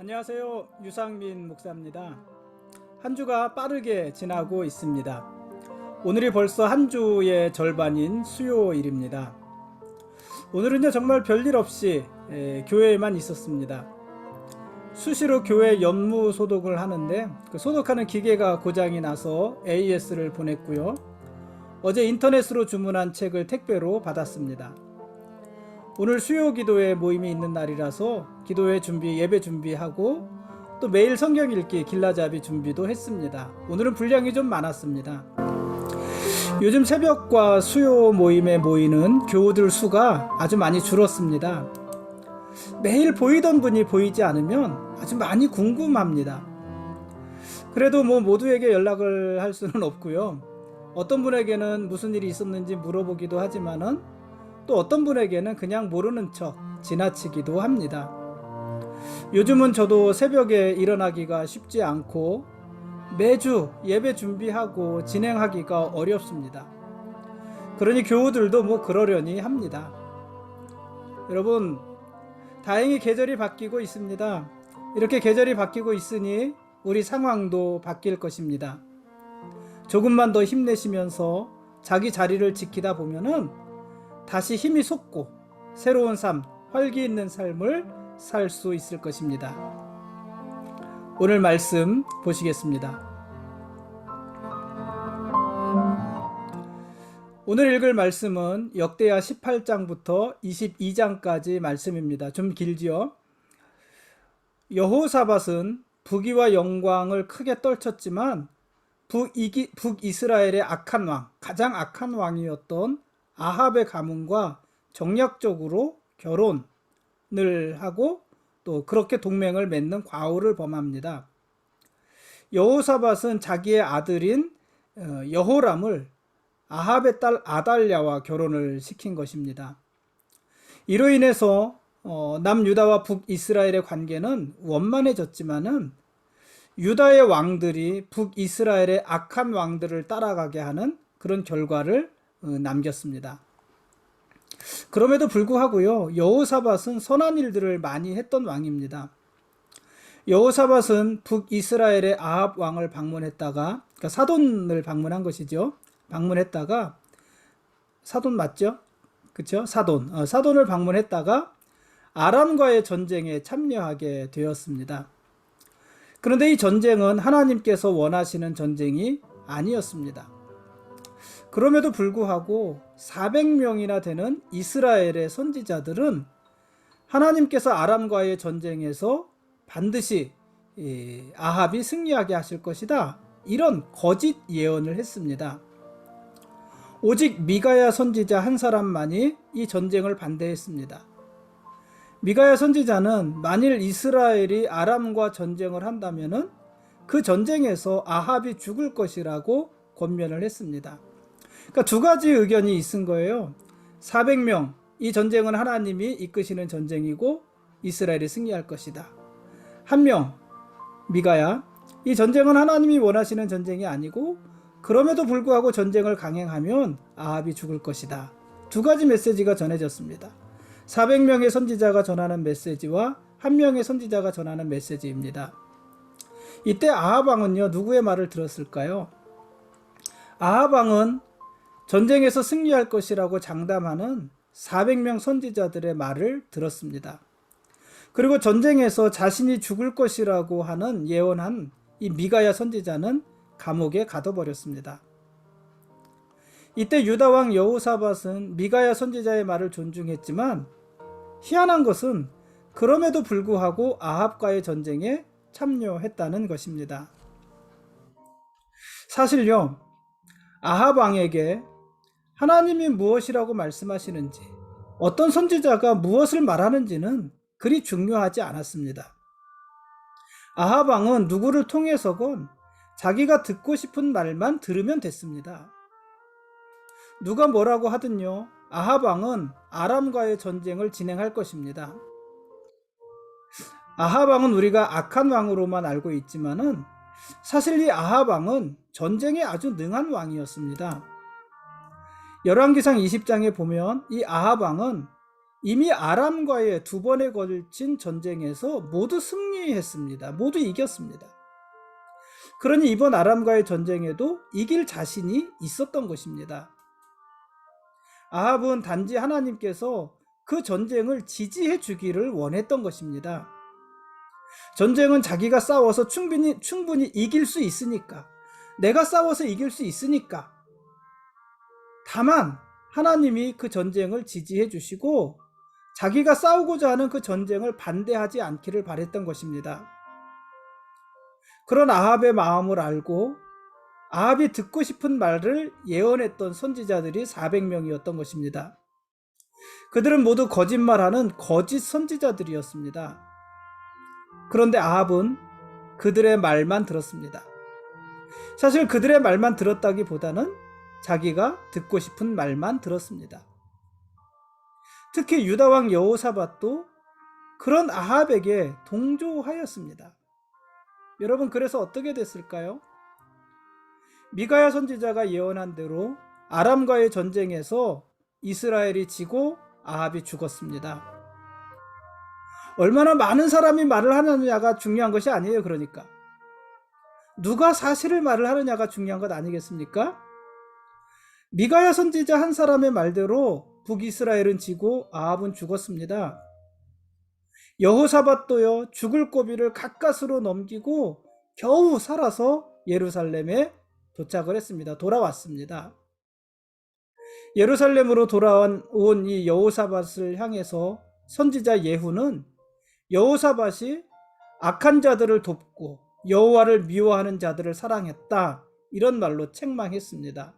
안녕하세요. 유상민 목사입니다. 한 주가 빠르게 지나고 있습니다. 오늘이 벌써 한 주의 절반인 수요일입니다. 오늘은요 정말 별일 없이 교회에만 있었습니다. 수시로 교회 연무 소독을 하는데 그 소독하는 기계가 고장이 나서 AS를 보냈고요. 어제 인터넷으로 주문한 책을 택배로 받았습니다. 오늘 수요 기도회 모임이 있는 날이라서 기도회 준비, 예배 준비하고 또 매일 성경 읽기, 길라잡이 준비도 했습니다. 오늘은 분량이 좀 많았습니다. 요즘 새벽과 수요 모임에 모이는 교우들 수가 아주 많이 줄었습니다. 매일 보이던 분이 보이지 않으면 아주 많이 궁금합니다. 그래도 모두에게 연락을 할 수는 없고요. 어떤 분에게는 무슨 일이 있었는지 물어보기도 하지만은 또 어떤 분에게는 그냥 모르는 척 지나치기도 합니다. 요즘은 저도 새벽에 일어나기가 쉽지 않고 매주 예배 준비하고 진행하기가 어렵습니다. 그러니 교우들도 그러려니 합니다. 여러분, 다행히 계절이 바뀌고 있습니다. 이렇게 계절이 바뀌고 있으니 우리 상황도 바뀔 것입니다. 조금만 더 힘내시면서 자기 자리를 지키다 보면은 다시 힘이 솟고 새로운 삶, 활기 있는 삶을 살 수 있을 것입니다. 오늘 말씀 보시겠습니다. 오늘 읽을 말씀은 역대하 18장부터 22장까지 말씀입니다. 좀 길지요? 여호사밧은 부귀와 영광을 크게 떨쳤지만 북이스라엘의 악한 왕, 가장 악한 왕이었던 아합의 가문과 정략적으로 결혼을 하고 또 그렇게 동맹을 맺는 과오를 범합니다. 여호사밧은 자기의 아들인 여호람을 아합의 딸 아달랴와 결혼을 시킨 것입니다. 이로 인해서 남유다와 북이스라엘의 관계는 원만해졌지만은 유다의 왕들이 북이스라엘의 악한 왕들을 따라가게 하는 그런 결과를 남겼습니다. 그럼에도 불구하고요, 여호사밧은 선한 일들을 많이 했던 왕입니다. 여호사밧은 북이스라엘의 아합 왕을 방문했다가, 그러니까 사돈을 방문한 것이죠. 방문했다가 사돈 맞죠? 그렇죠? 사돈을 방문했다가 아람과의 전쟁에 참여하게 되었습니다. 그런데 이 전쟁은 하나님께서 원하시는 전쟁이 아니었습니다. 그럼에도 불구하고 400명이나 되는 이스라엘의 선지자들은 하나님께서 아람과의 전쟁에서 반드시 아합이 승리하게 하실 것이다, 이런 거짓 예언을 했습니다. 오직 미가야 선지자 한 사람만이 이 전쟁을 반대했습니다. 미가야 선지자는 만일 이스라엘이 아람과 전쟁을 한다면은 그 전쟁에서 아합이 죽을 것이라고 권면을 했습니다. 그러니까 두 가지 의견이 있은 거예요. 400명, 이 전쟁은 하나님이 이끄시는 전쟁이고 이스라엘이 승리할 것이다. 한 명, 미가야, 이 전쟁은 하나님이 원하시는 전쟁이 아니고 그럼에도 불구하고 전쟁을 강행하면 아합이 죽을 것이다. 두 가지 메시지가 전해졌습니다. 400명의 선지자가 전하는 메시지와 한 명의 선지자가 전하는 메시지입니다. 이때 아합 왕은요, 누구의 말을 들었을까요? 아합 왕은 전쟁에서 승리할 것이라고 장담하는 400명 선지자들의 말을 들었습니다. 그리고 전쟁에서 자신이 죽을 것이라고 하는 예언한 이 미가야 선지자는 감옥에 가둬버렸습니다. 이때 유다 왕 여호사밧은 미가야 선지자의 말을 존중했지만 희한한 것은 그럼에도 불구하고 아합과의 전쟁에 참여했다는 것입니다. 사실요, 아합 왕에게 하나님이 무엇이라고 말씀하시는지, 어떤 선지자가 무엇을 말하는지는 그리 중요하지 않았습니다. 아합 왕은 누구를 통해서건 자기가 듣고 싶은 말만 들으면 됐습니다. 누가 뭐라고 하든요, 아합 왕은 아람과의 전쟁을 진행할 것입니다. 아합 왕은 우리가 악한 왕으로만 알고 있지만은 사실 이 아합 왕은 전쟁에 아주 능한 왕이었습니다. 열왕기상 20장에 보면 이 아합 왕은 이미 아람과의 2번에 걸친 전쟁에서 모두 승리했습니다. 모두 이겼습니다. 그러니 이번 아람과의 전쟁에도 이길 자신이 있었던 것입니다. 아합은 단지 하나님께서 그 전쟁을 지지해 주기를 원했던 것입니다. 전쟁은 자기가 싸워서 충분히 이길 수 있으니까, 내가 싸워서 이길 수 있으니까, 다만 하나님이 그 전쟁을 지지해 주시고 자기가 싸우고자 하는 그 전쟁을 반대하지 않기를 바랬던 것입니다. 그런 아합의 마음을 알고 아합이 듣고 싶은 말을 예언했던 선지자들이 400명이었던 것입니다. 그들은 모두 거짓말하는 거짓 선지자들이었습니다. 그런데 아합은 그들의 말만 들었습니다. 사실 그들의 말만 들었다기보다는 자기가 듣고 싶은 말만 들었습니다. 특히 유다 왕 여호사밧도 그런 아합에게 동조하였습니다. 여러분, 그래서 어떻게 됐을까요? 미가야 선지자가 예언한 대로 아람과의 전쟁에서 이스라엘이 지고 아합이 죽었습니다. 얼마나 많은 사람이 말을 하느냐가 중요한 것이 아니에요. 그러니까 누가 사실을 말을 하느냐가 중요한 것 아니겠습니까? 미가야 선지자 한 사람의 말대로 북이스라엘은 지고 아합은 죽었습니다. 여호사밧도요, 죽을 고비를 가까스로 넘기고 겨우 살아서 예루살렘에 도착을 했습니다. 돌아왔습니다. 예루살렘으로 돌아온 이 여호사밧을 향해서 선지자 예후는 여호사밧이 악한 자들을 돕고 여호와를 미워하는 자들을 사랑했다, 이런 말로 책망했습니다.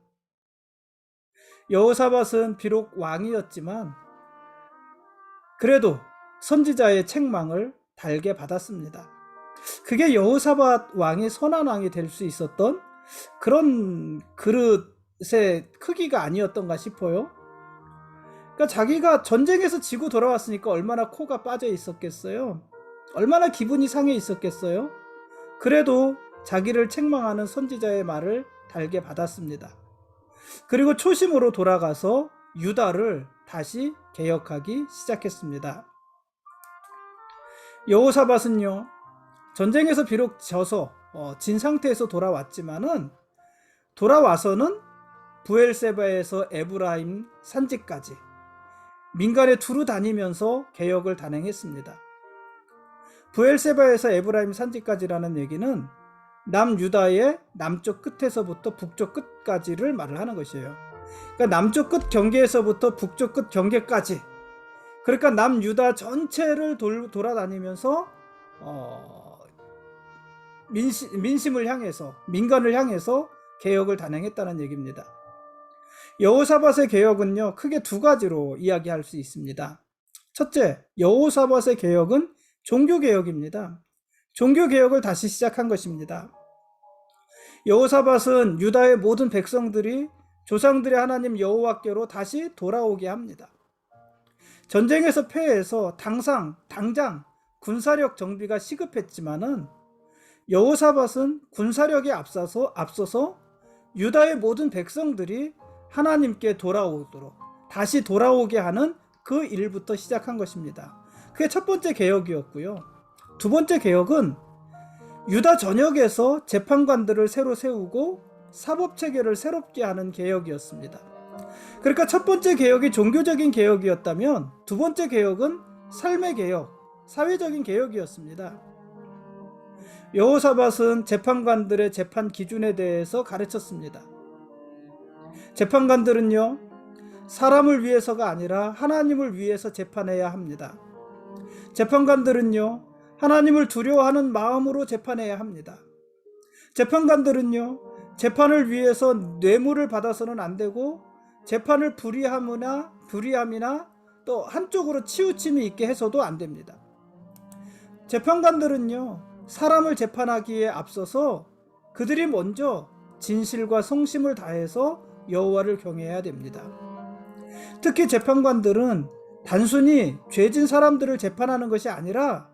여호사밧은 비록 왕이었지만 그래도 선지자의 책망을 달게 받았습니다. 그게 여호사밧 왕이 선한 왕이 될 수 있었던 그런 그릇의 크기가 아니었던가 싶어요. 그러니까 자기가 전쟁에서 지고 돌아왔으니까 얼마나 코가 빠져 있었겠어요. 얼마나 기분이 상해 있었겠어요. 그래도 자기를 책망하는 선지자의 말을 달게 받았습니다. 그리고 초심으로 돌아가서 유다를 다시 개혁하기 시작했습니다. 여호사밧은요, 전쟁에서 비록 져서 진 상태에서 돌아왔지만은 돌아와서는 부엘세바에서 에브라임 산지까지 민간에 두루 다니면서 개혁을 단행했습니다. 부엘세바에서 에브라임 산지까지라는 얘기는 남유다의 남쪽 끝에서부터 북쪽 끝까지를 말을 하는 것이에요. 그러니까 남쪽 끝 경계에서부터 북쪽 끝 경계까지, 그러니까 남유다 전체를 돌아다니면서 민심을 향해서, 민간을 향해서 개혁을 단행했다는 얘기입니다. 여호사밧의 개혁은요, 크게 2가지로 이야기할 수 있습니다. 첫째, 여호사밧의 개혁은 종교개혁입니다. 종교개혁을 다시 시작한 것입니다. 여호사밧은 유다의 모든 백성들이 조상들의 하나님 여호와께로 다시 돌아오게 합니다. 전쟁에서 패해서 당장 군사력 정비가 시급했지만은 여호사밧은 군사력에 앞서서 유다의 모든 백성들이 하나님께 돌아오도록, 다시 돌아오게 하는 그 일부터 시작한 것입니다. 그게 첫 번째 개혁이었고요. 2번째 개혁은 유다 전역에서 재판관들을 새로 세우고 사법체계를 새롭게 하는 개혁이었습니다. 그러니까 첫 번째 개혁이 종교적인 개혁이었다면 2번째 개혁은 삶의 개혁, 사회적인 개혁이었습니다. 여호사밧은 재판관들의 재판 기준에 대해서 가르쳤습니다. 재판관들은요, 사람을 위해서가 아니라 하나님을 위해서 재판해야 합니다. 재판관들은요, 하나님을 두려워하는 마음으로 재판해야 합니다. 재판관들은요, 재판을 위해서 뇌물을 받아서는 안 되고 재판을 불의함이나 또 한쪽으로 치우침이 있게 해서도 안 됩니다. 재판관들은요, 사람을 재판하기에 앞서서 그들이 먼저 진실과 성심을 다해서 여호와를 경외해야 됩니다. 특히 재판관들은 단순히 죄진 사람들을 재판하는 것이 아니라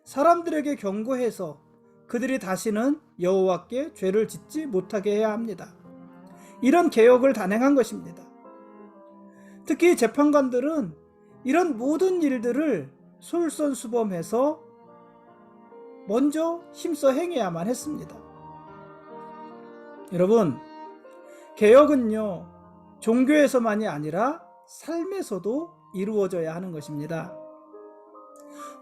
사람들에게 경고해서 그들이 다시는 여호와께 죄를 짓지 못하게 해야 합니다. 이런 개혁을 단행한 것입니다. 특히 재판관들은 이런 모든 일들을 솔선수범해서 먼저 힘써 행해야만 했습니다. 여러분, 개혁은요, 종교에서만이 아니라 삶에서도 이루어져야 하는 것입니다.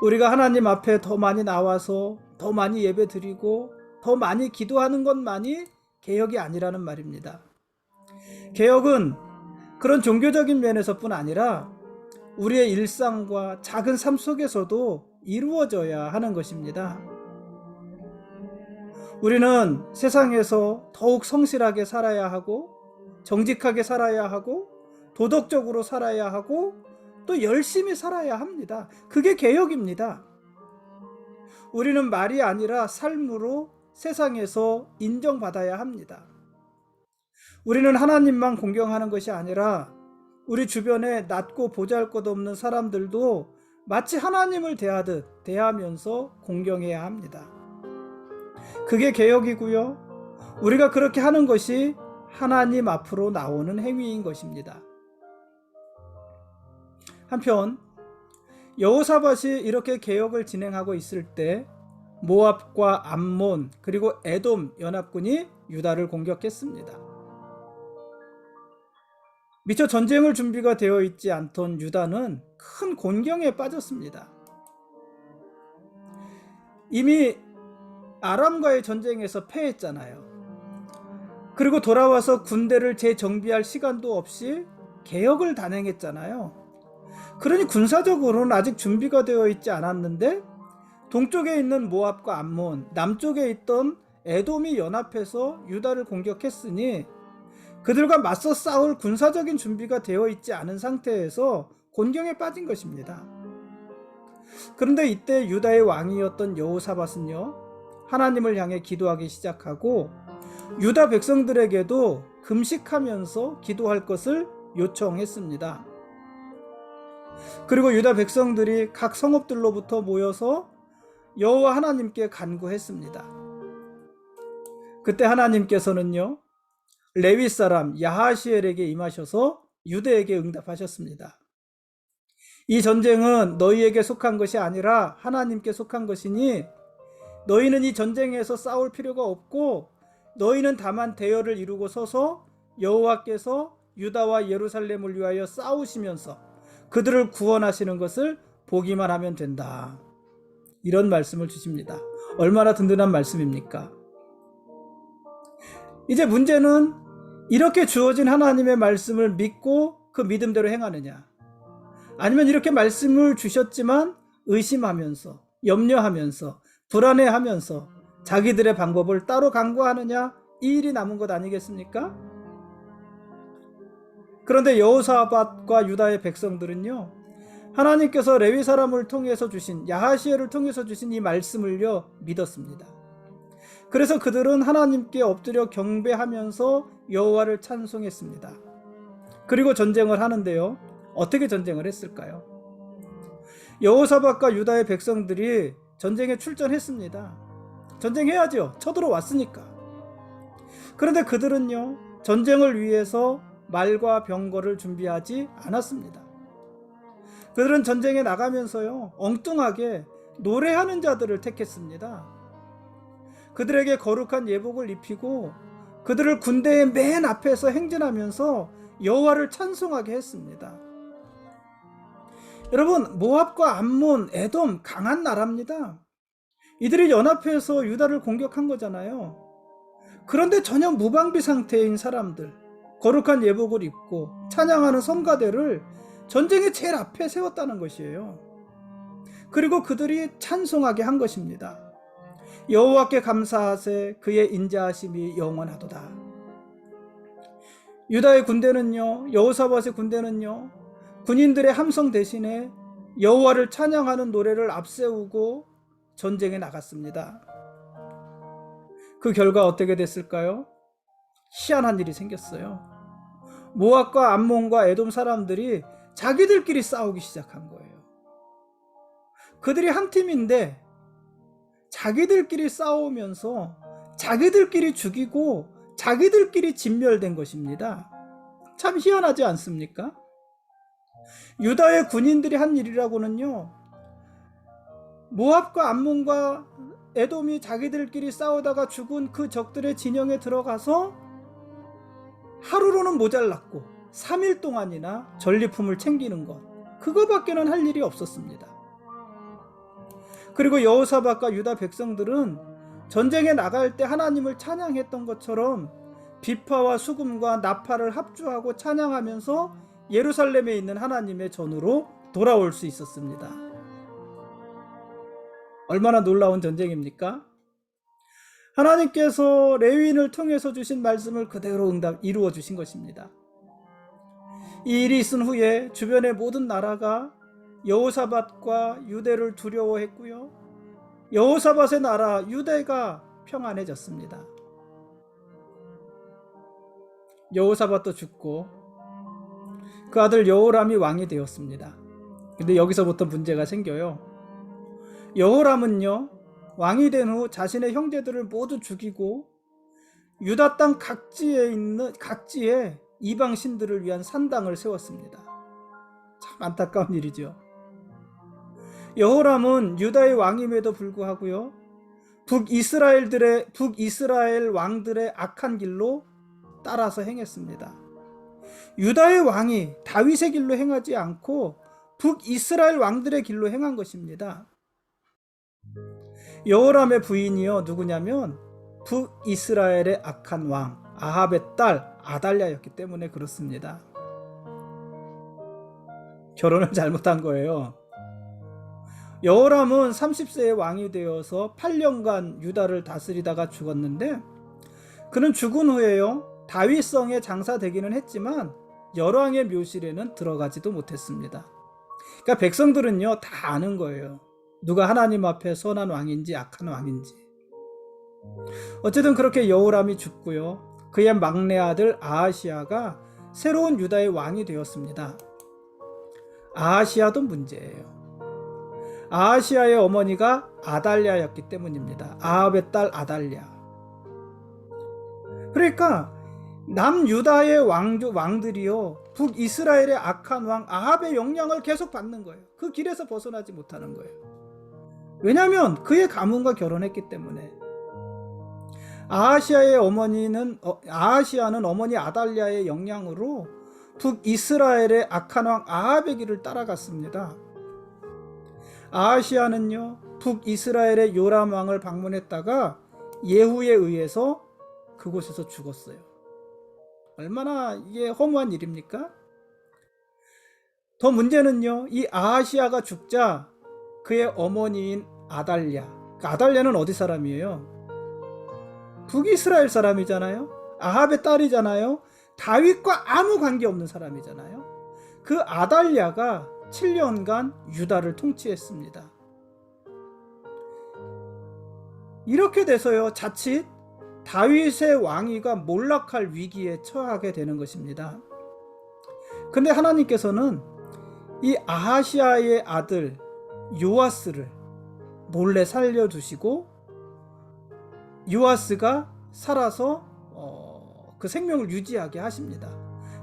우리가 하나님 앞에 더 많이 나와서 더 많이 예배 드리고 더 많이 기도하는 것만이 개혁이 아니라는 말입니다. 개혁은 그런 종교적인 면에서뿐 아니라 우리의 일상과 작은 삶 속에서도 이루어져야 하는 것입니다. 우리는 세상에서 더욱 성실하게 살아야 하고 정직하게 살아야 하고 도덕적으로 살아야 하고 또 열심히 살아야 합니다. 그게 개혁입니다. 우리는 말이 아니라 삶으로 세상에서 인정받아야 합니다. 우리는 하나님만 공경하는 것이 아니라 우리 주변에 낮고 보잘것없는 사람들도 마치 하나님을 대하듯 대하면서 공경해야 합니다. 그게 개혁이고요. 우리가 그렇게 하는 것이 하나님 앞으로 나오는 행위인 것입니다. 한편 여호사밧이 이렇게 개혁을 진행하고 있을 때 모압과 암몬 그리고 에돔 연합군이 유다를 공격했습니다. 미처 전쟁을 준비가 되어 있지 않던 유다는 큰 곤경에 빠졌습니다. 이미 아람과의 전쟁에서 패했잖아요. 그리고 돌아와서 군대를 재정비할 시간도 없이 개혁을 단행했잖아요. 그러니 군사적으로는 아직 준비가 되어 있지 않았는데 동쪽에 있는 모압과 암몬, 남쪽에 있던 에돔이 연합해서 유다를 공격했으니 그들과 맞서 싸울 군사적인 준비가 되어 있지 않은 상태에서 곤경에 빠진 것입니다. 그런데 이때 유다의 왕이었던 여호사밧은요, 하나님을 향해 기도하기 시작하고 유다 백성들에게도 금식하면서 기도할 것을 요청했습니다. 그리고 유다 백성들이 각 성읍들로부터 모여서 여호와 하나님께 간구했습니다. 그때 하나님께서는요, 레위 사람 야하시엘에게 임하셔서 유대에게 응답하셨습니다. 이 전쟁은 너희에게 속한 것이 아니라 하나님께 속한 것이니 너희는 이 전쟁에서 싸울 필요가 없고 너희는 다만 대열을 이루고 서서 여호와께서 유다와 예루살렘을 위하여 싸우시면서 그들을 구원하시는 것을 보기만 하면 된다. 이런 말씀을 주십니다. 얼마나 든든한 말씀입니까? 이제 문제는 이렇게 주어진 하나님의 말씀을 믿고 그 믿음대로 행하느냐, 아니면 이렇게 말씀을 주셨지만 의심하면서 염려하면서 불안해하면서 자기들의 방법을 따로 강구하느냐, 이 일이 남은 것 아니겠습니까? 그런데 여호사밧과 유다의 백성들은요, 하나님께서 레위 사람을 통해서 주신 야하시엘을 통해서 주신 이 말씀을요 믿었습니다. 그래서 그들은 하나님께 엎드려 경배하면서 여호와를 찬송했습니다. 그리고 전쟁을 하는데요, 어떻게 전쟁을 했을까요? 여호사밧과 유다의 백성들이 전쟁에 출전했습니다. 전쟁해야죠. 쳐들어왔으니까. 그런데 그들은요, 전쟁을 위해서 말과 병거를 준비하지 않았습니다. 그들은 전쟁에 나가면서요, 엉뚱하게 노래하는 자들을 택했습니다. 그들에게 거룩한 예복을 입히고 그들을 군대의 맨 앞에서 행진하면서 여호와를 찬송하게 했습니다. 여러분, 모압과 암몬, 에돔 강한 나라입니다. 이들이 연합해서 유다를 공격한 거잖아요. 그런데 전혀 무방비 상태인 사람들, 거룩한 예복을 입고 찬양하는 성가대를 전쟁의 제일 앞에 세웠다는 것이에요. 그리고 그들이 찬송하게 한 것입니다. 여호와께 감사하세, 그의 인자하심이 영원하도다. 유다의 군대는요, 여호사밧의 군대는요, 군인들의 함성 대신에 여호와를 찬양하는 노래를 앞세우고 전쟁에 나갔습니다. 그 결과 어떻게 됐을까요? 희한한 일이 생겼어요. 모압과 암몬과 에돔 사람들이 자기들끼리 싸우기 시작한 거예요. 그들이 한 팀인데 자기들끼리 싸우면서 자기들끼리 죽이고 자기들끼리 진멸된 것입니다. 참 희한하지 않습니까? 유다의 군인들이 한 일이라고는요, 모압과 암몬과 에돔이 자기들끼리 싸우다가 죽은 그 적들의 진영에 들어가서 하루로는 모자랐고 3일 동안이나 전리품을 챙기는 것, 그거밖에는 할 일이 없었습니다. 그리고 여호사밧과 유다 백성들은 전쟁에 나갈 때 하나님을 찬양했던 것처럼 비파와 수금과 나팔을 합주하고 찬양하면서 예루살렘에 있는 하나님의 전으로 돌아올 수 있었습니다. 얼마나 놀라운 전쟁입니까? 하나님께서 레위인을 통해서 주신 말씀을 그대로 이루어 주신 것입니다. 이 일이 있은 후에 주변의 모든 나라가 여호사밧과 유대를 두려워했고요, 여호사밧의 나라 유대가 평안해졌습니다. 여호사밧도 죽고 그 아들 여호람이 왕이 되었습니다. 근데 여기서부터 문제가 생겨요. 여호람은요, 왕이 된 후 자신의 형제들을 모두 죽이고 유다 땅 각지에 이방 신들을 위한 산당을 세웠습니다. 참 안타까운 일이죠. 여호람은 유다의 왕임에도 불구하고요, 북이스라엘 왕들의 악한 길로 따라서 행했습니다. 유다의 왕이 다윗의 길로 행하지 않고 북이스라엘 왕들의 길로 행한 것입니다. 여호람의 부인이요, 누구냐면 북이스라엘의 악한 왕 아합의 딸 아달랴였기 때문에 그렇습니다. 결혼을 잘못한 거예요. 여호람은 30세의 왕이 되어서 8년간 유다를 다스리다가 죽었는데, 그는 죽은 후에요, 다윗성에 장사되기는 했지만 열왕의 묘실에는 들어가지도 못했습니다. 그러니까 백성들은요, 다 아는 거예요. 누가 하나님 앞에 선한 왕인지 악한 왕인지. 어쨌든 그렇게 여호람이 죽고요, 그의 막내 아들 아하시야가 새로운 유다의 왕이 되었습니다. 아하시야도 문제예요. 아하시야의 어머니가 아달랴였기 때문입니다. 아합의 딸 아달랴. 그러니까 남유다의 왕들이요, 북이스라엘의 악한 왕 아합의 영향을 계속 받는 거예요. 그 길에서 벗어나지 못하는 거예요. 왜냐하면 그의 가문과 결혼했기 때문에. 아하시야는 어머니 아달랴의 영향으로 북이스라엘의 악한 왕 아합의 길을 따라갔습니다. 아하시야는요, 북이스라엘의 요람 왕을 방문했다가 예후에 의해서 그곳에서 죽었어요. 얼마나 이게 허무한 일입니까? 더 문제는요, 이 아하시야가 죽자 그의 어머니인 아달랴, 아달랴는 어디 사람이에요? 북이스라엘 사람이잖아요. 아합의 딸이잖아요. 다윗과 아무 관계없는 사람이잖아요. 그 아달랴가 7년간 유다를 통치했습니다. 이렇게 돼서요, 자칫 다윗의 왕위가 몰락할 위기에 처하게 되는 것입니다. 근데 하나님께서는 이 아하시야의 아들 요아스를 몰래 살려두시고 요아스가 살아서 그 생명을 유지하게 하십니다.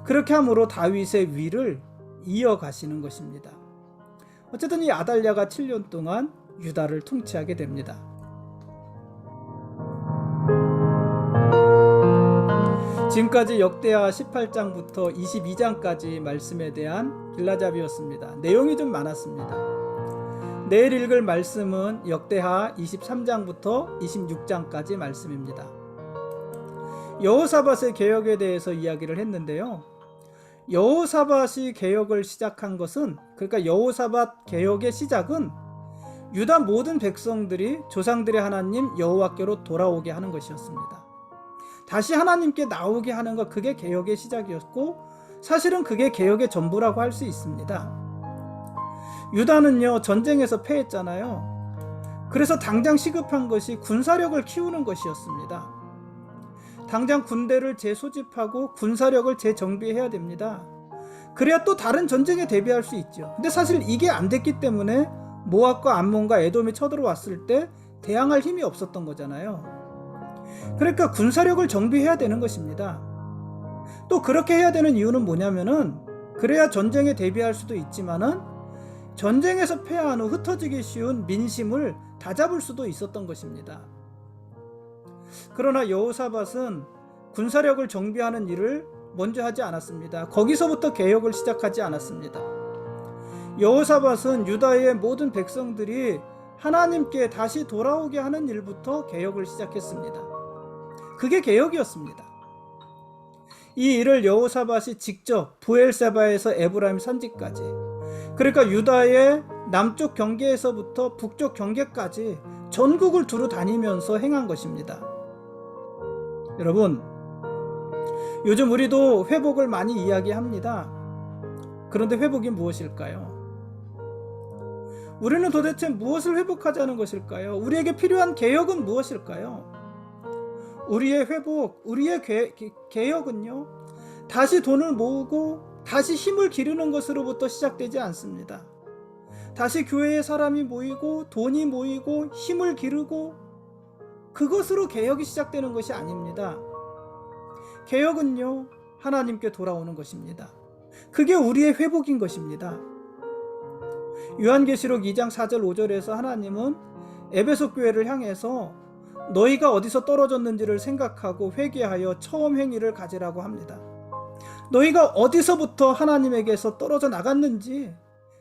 그렇게 함으로 다윗의 위를 이어가시는 것입니다. 어쨌든 이 아달랴가 7년 동안 유다를 통치하게 됩니다. 지금까지 역대하 18장부터 22장까지 말씀에 대한 길라잡이였습니다. 내용이 좀 많았습니다. 내일 읽을 말씀은 역대하 23장부터 26장까지 말씀입니다. 여호사밧의 개혁에 대해서 이야기를 했는데요, 여호사밧이 개혁을 시작한 것은, 그러니까 여호사밧 개혁의 시작은 유다 모든 백성들이 조상들의 하나님 여호와께로 돌아오게 하는 것이었습니다. 다시 하나님께 나오게 하는 것, 그게 개혁의 시작이었고, 사실은 그게 개혁의 전부라고 할 수 있습니다. 유다는요, 전쟁에서 패했잖아요. 그래서 당장 시급한 것이 군사력을 키우는 것이었습니다. 당장 군대를 재소집하고 군사력을 재정비해야 됩니다. 그래야 또 다른 전쟁에 대비할 수 있죠. 근데 사실 이게 안 됐기 때문에 모압과 암몬과 에돔이 쳐들어왔을 때 대항할 힘이 없었던 거잖아요. 그러니까 군사력을 정비해야 되는 것입니다. 또 그렇게 해야 되는 이유는 뭐냐면은 그래야 전쟁에 대비할 수도 있지만은 전쟁에서 패한 후 흩어지기 쉬운 민심을 다잡을 수도 있었던 것입니다. 그러나 여호사밧은 군사력을 정비하는 일을 먼저 하지 않았습니다. 거기서부터 개혁을 시작하지 않았습니다. 여호사밧은 유다의 모든 백성들이 하나님께 다시 돌아오게 하는 일부터 개혁을 시작했습니다. 그게 개혁이었습니다. 이 일을 여호사밧이 직접 브엘세바에서 에브라임 산지까지, 그러니까 유다의 남쪽 경계에서부터 북쪽 경계까지 전국을 두루 다니면서 행한 것입니다. 여러분, 요즘 우리도 회복을 많이 이야기합니다. 그런데 회복이 무엇일까요? 우리는 도대체 무엇을 회복하자는 것일까요? 우리에게 필요한 개혁은 무엇일까요? 우리의 회복, 우리의 개혁은요, 다시 돈을 모으고 다시 힘을 기르는 것으로부터 시작되지 않습니다. 다시 교회에 사람이 모이고 돈이 모이고 힘을 기르고 그것으로 개혁이 시작되는 것이 아닙니다. 개혁은요, 하나님께 돌아오는 것입니다. 그게 우리의 회복인 것입니다. 요한계시록 2장 4절 5절에서 하나님은 에베소 교회를 향해서 너희가 어디서 떨어졌는지를 생각하고 회개하여 처음 행위를 가지라고 합니다. 너희가 어디서부터 하나님에게서 떨어져 나갔는지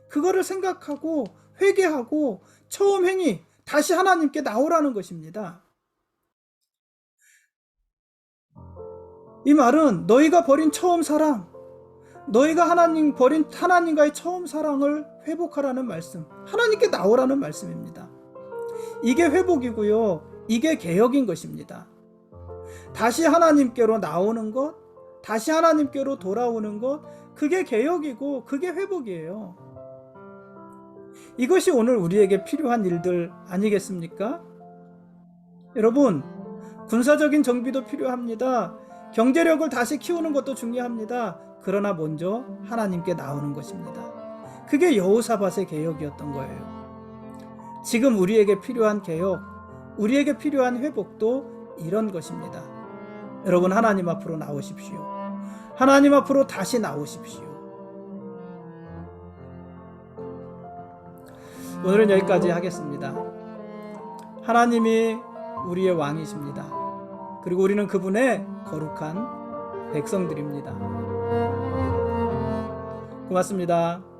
그거를 생각하고 회개하고 처음 행위, 다시 하나님께 나오라는 것입니다. 이 말은 너희가 버린 처음 사랑, 너희가 버린 하나님과의 처음 사랑을 회복하라는 말씀, 하나님께 나오라는 말씀입니다. 이게 회복이고요, 이게 개혁인 것입니다. 다시 하나님께로 나오는 것, 다시 하나님께로 돌아오는 것, 그게 개혁이고 그게 회복이에요. 이것이 오늘 우리에게 필요한 일들 아니겠습니까? 여러분, 군사적인 정비도 필요합니다. 경제력을 다시 키우는 것도 중요합니다. 그러나 먼저 하나님께 나오는 것입니다. 그게 여호사밧의 개혁이었던 거예요. 지금 우리에게 필요한 개혁, 우리에게 필요한 회복도 이런 것입니다. 여러분, 하나님 앞으로 나오십시오. 하나님 앞으로 다시 나오십시오. 오늘은 여기까지 하겠습니다. 하나님이 우리의 왕이십니다. 그리고 우리는 그분의 거룩한 백성들입니다. 고맙습니다.